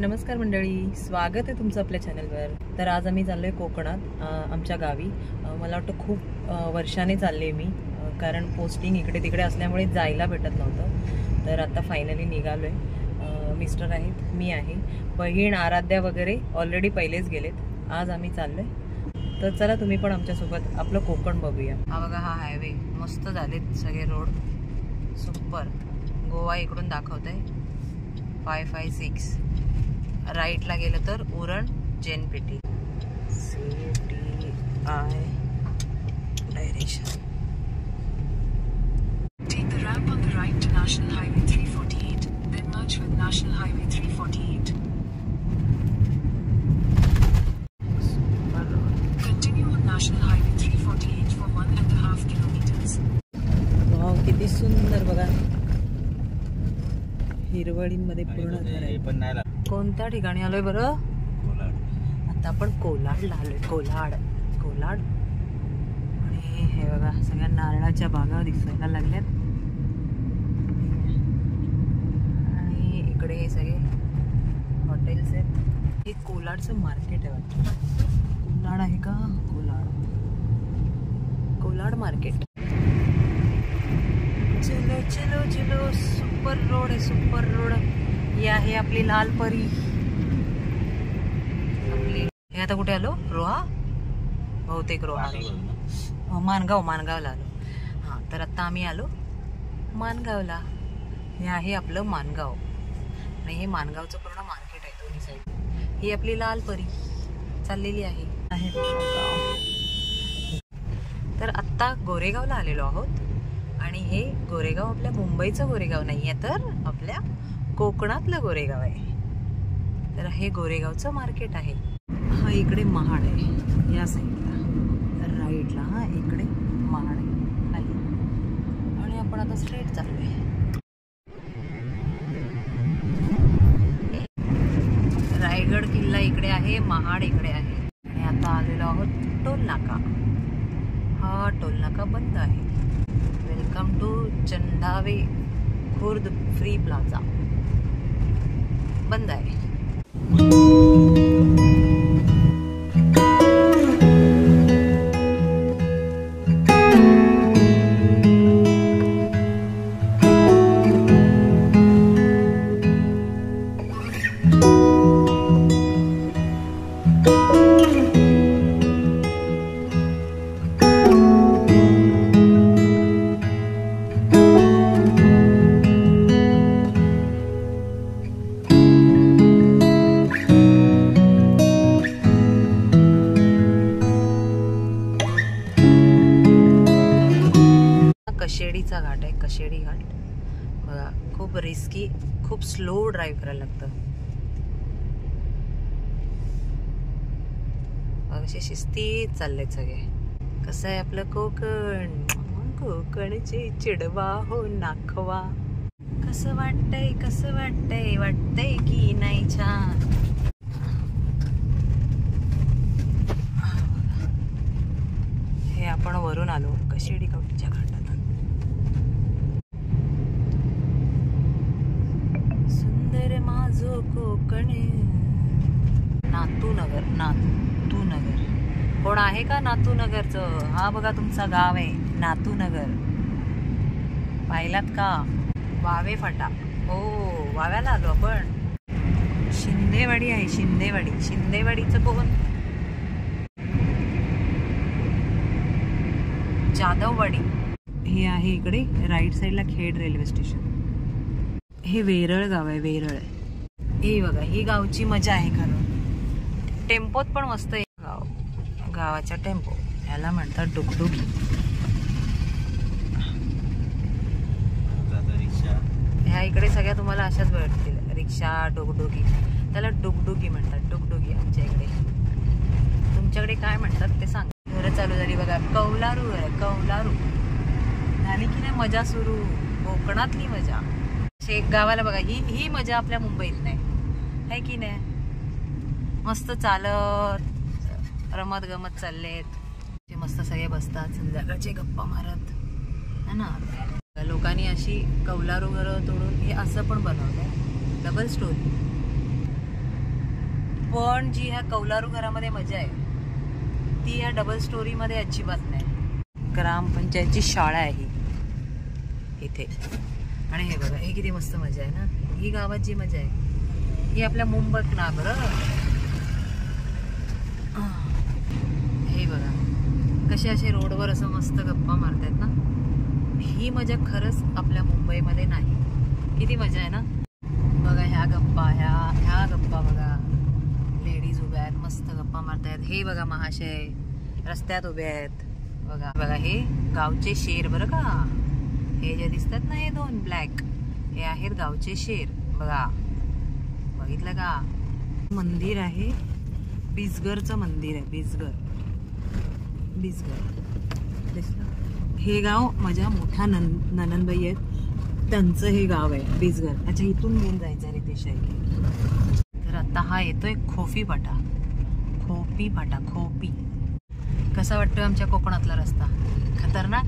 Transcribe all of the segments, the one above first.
नमस्कार मंडळी, स्वागत आहे तुमचं आपल्या चॅनलवर। तर आज आम्ही चाललोय कोकणात, आमच्या गावी। मला वाटतं खूप वर्षाने चालले मी, कारण पोस्टिंग इकडे तिकडे असल्यामुळे जायला भेटत नव्हतं। तर आता फायनली निघालोय। मिस्टर आहेत, मी आहे, बहीण आराध्या वगैरे ऑलरेडी पहिलेच गेलेत। आज आम्ही चाललोय। तर चला तुम्ही पण आमच्यासोबत आपलं कोकण बघूया। हा बघा, हा हायवे मस्त झालेत सगळे रोड, सुपर। गोवा इकडून दाखवतंय 556, राईटला गेलं तर उरण जेनपेटी, CTI direction. Take the ramp on the right to National Highway 348, then merge with National Highway 348. Continue on National Highway 348 for 1.5 kilometers. Wow, किती सुंदर बघा, हिरवळींमध्ये पूर्ण घर आहे। कोणत्या ठिकाणी आलोय बरं? आता आपण कोलाडला आलोय। कोलाड आणि हे बघा सगळ्या नारळाच्या बागा दिसायला लागल्यात आणि इकडे हे सगळे हॉटेल्स आहेत। हे कोलाडचं मार्केट आहे वाटतं। कोलाड आहे का? कोलाड मार्केट। चलो चलो चलो, सुपर रोड आहे, सुपर रोड। ही आहे आपली लाल परी। आपली हे आता कुठे आलो? रोहा, बहुतेक रोहा, मानगावला आलो। हा, तर आता आम्ही आलो मानगावला। हे आहे आपलं मानगाव आणि हे मानगावचं पूर्ण मार्केट आहे दोन्ही साईड। ही आपली लाल परी चाललेली आहे। तर आत्ता गोरेगावला आलेलो आहोत आणि हे गोरेगाव आपल्या मुंबईचं गोरेगाव नाहीये, तर आपल्या कोकणातलं गोरेगाव आहे। तर हे गोरेगावचं मार्केट आहे। हा इकडे महाड आहे या साईडला, राईटला। हा इकडे महाड आहे खाली, आणि आपण आता स्ट्रेट चाललोय। रायगड किल्ला इकडे आहे, महाड इकडे आहे, आणि आता आलेलो आहोत टोल नाका। हा टोल नाका बंद आहे। Welcome to Chandave Khurd free plaza, बंद आहे। कशेडीचा घाट आहे, कशेडी घाट बघा। खूप रिस्की, खूप स्लो ड्राईव्ह करायला लागतं। असे शिस्तीत चाललेत सगळे। कसं आहे आपलं कोकण, कोकणचे चिडवा हो नाखवा। कसं वाटतंय वाटतंय की नाही छान। हे आपण वरून आलो कशेडी घाटच्या घाटात। सुंदर माझो कोकण, नातूनगर। कोण आहे का नातूनगरचं? हा बघा तुमचा गाव आहे नातूनगर, पाहिलात का? वावे फाटा, हो वाव्याला आलो आपण। शिंदेवाडी आहे, शिंदेवाडीचं कोण? जाधववाडी। हे आहे इकडे राईट साईडला खेड रेल्वे स्टेशन। हे वेरळ गाव आहे, वेरळ। हे बघा, ही गावची मजा आहे खरं। टेम्पोत पण मस्त आहे गावाच्या टेम्पो, याला म्हणतात डुगडुगी। ह्या इकडे सगळ्या तुम्हाला अशाच भेटतील, रिक्षा, डुगडुगी। त्याला डुगडुगी म्हणतात, डुगडुगी आमच्या इकडे। तुमच्याकडे काय म्हणतात ते सांग। घरं चालू झाली बघा, कौलारू आहे, कौलारू झाली की नाही मजा सुरू, कोकणातली मजा। शेख गावाला बघा, ही मजा आपल्या मुंबईत नाही आहे की नाही? मस्त चालत रमत गमत चाललेत, ते मस्त सगळे बसतात संध्याकाळचे गप्पा मारत है ना। लोकांनी अशी कौलारू घरं तोडून हे असं पण बनवलंय, डबल स्टोरी। पण जी ह्या कौलारू घरामध्ये मजा आहे ती ह्या डबल स्टोरी मध्ये अजिबात नाही. ग्रामपंचायतची शाळा आहे इथे. आणि हे बघा, हे किती मस्त मजा आहे ना. ही गावात जी मजा आहे ही आपल्या मुंबईत ना बरं. हे बघा कसे असे रोडवर असं मस्त गप्पा मारतायत ना. ही मजा खरंच आपल्या मुंबईमध्ये नाही. किती मजा आहे ना. बघा ह्या गप्पा, ह्या गप्पा बघा. लेडीज उभ्या आहेत मस्त गप्पा मारतायत. हे बघा महाशय रस्त्यात उभे आहेत. बघा बघा हे गावचे शेर बरं का. हे जे दिसतात ना हे दोन ब्लॅक, हे आहेत गावचे शेर. बघा बघितलं का. मंदिर आहे बिजगरचं मंदिर आहे. बिजगर दिसलं. हे गाव माझ्या मोठ्या ननंदबाई आहेत त्यांचं हे गाव आहे बिजगर. अच्छा इथून घेऊन जायचं रितेश आहे. तर आता हा येतोय खोपी फाटा. खोपी कसा वाटतोय आमच्या कोकणातला रस्ता. खतरनाक.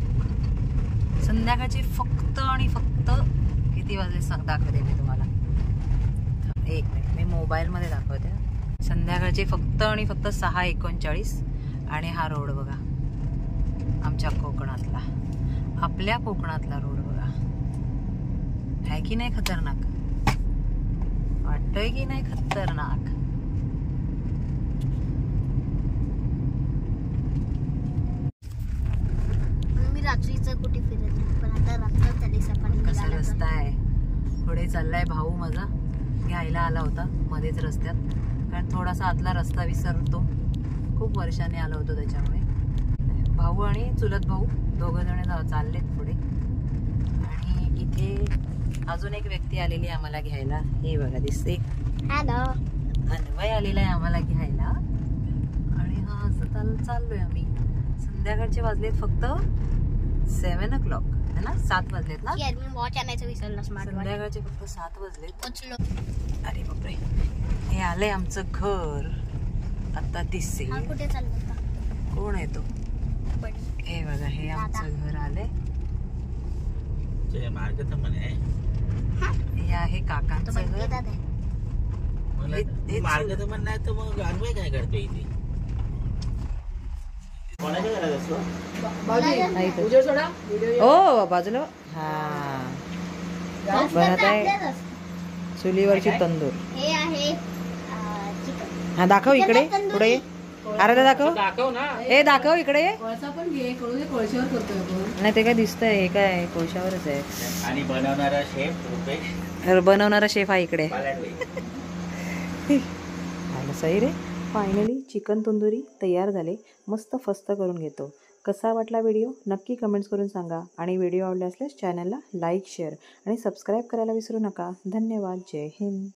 संध्याकाळचे फक्त आणि फक्त किती वाजले दाखवते मी तुम्हाला. एक मिनिट मी मोबाईलमध्ये दाखवते. संध्याकाळचे फक्त आणि फक्त 6:39 आणि हा रोड बघा आमच्या कोकणातला, आपल्या कोकणातला रोड बघा. आहे की नाही खतरनाक. वाटतोय की नाही खतरनाक. मी रात्रीचं कुठे फिरत नाही, पण आता रात्र झाली सकाळी कसा रस्ता आहे. पुढे चाललाय भाऊ माझा, घ्यायला आला होता मध्येच रस्त्यात. कारण थोडासा आतला रस्ता विसरतो. खूप वर्षाने आलो होतो त्याच्यामुळे. भाऊ आणि चुलत भाऊ दोघं जण चाललेत पुढे. आणि इथे अजून एक व्यक्ती आलेली आम्हाला घ्यायला. हे बघा दिसते. हॅलो, अन्वय आलेला आहे आम्हाला घ्यायला. आणि हा असं चाललोय आम्ही. संध्याकाळचे वाजलेत फक्त 7 o'clock है ना. 7 वाजलेत ना. मी वॉच आणायचं विसरलो. स्मार्ट वॉच संध्याकाळचे फक्त 7 वाजलेत. पोचलो. अरे बापरे. हे आलंय आमचं घर. आता दिसते. हा कुठे चाललो होता. कोण आहे तो. पण हे बघा हे आमचं घर आलंय. हे आहे काकांचं घर. येतात आहे. मार्ग तर म्हण नाही तर मग अन्वय काय करतो इथे. कोणाच्या घरात असतो. हो बाजूला. हा बनत आहे चुलीवरची तंदूर. हे आहे चिकन. हा दाखव इकडे पुढे ये. अरे दाखव. हे दाखव इकडे. कोळशावर करतोय आपण. नाही ते काय दिसतंय. हे काय कोळशावरच आहे. आणि बनवणारा शेफ रुपेश बनवणारा शेफ आहे इकडे. पालाटवे. सही रे. फायनली चिकन तंदुरी तयार झाले. मस्त फस्त करून घेतो. कसा वाटला व्हिडिओ नक्की कमेंट्स करून सांगा. आणि व्हिडिओ आवडले असल्यास चॅनलला लाईक शेअर आणि सबस्क्राईब करायला विसरू नका. धन्यवाद. जय हिंद.